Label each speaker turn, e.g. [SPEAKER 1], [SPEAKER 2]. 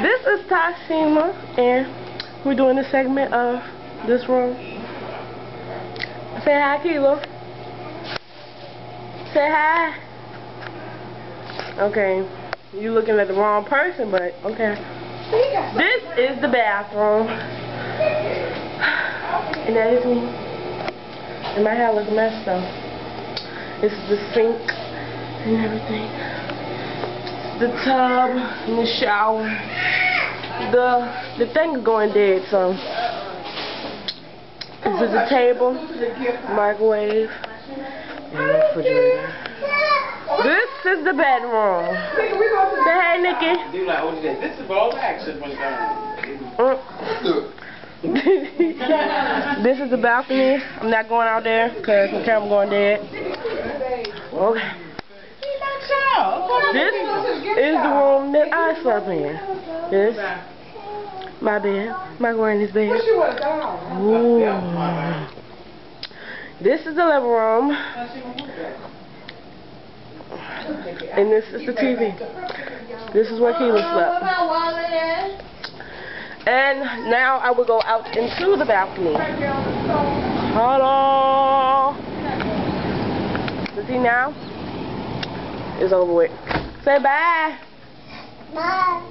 [SPEAKER 1] This is Toshima, and we're doing a segment of this room. Say hi, Kilo. Say hi. Okay, you looking at the wrong person, but okay. This is the bathroom, and that is me. And my hair looks messed up. This is the sink and everything. The tub and the shower. The thing is going dead, so this is the table, microwave, and the refrigerator. This is the bedroom. Say hey, Nikki.
[SPEAKER 2] This is all action when
[SPEAKER 1] This is the balcony. I'm not going out there because the camera going dead. Okay. This is the room that I slept in. This, my bed, my granny's bed. Ooh. This is the living room. And this is the TV. This is where Keela slept. And now I will go out into the balcony. Hello. See now? It's over with. Say bye.
[SPEAKER 3] Bye.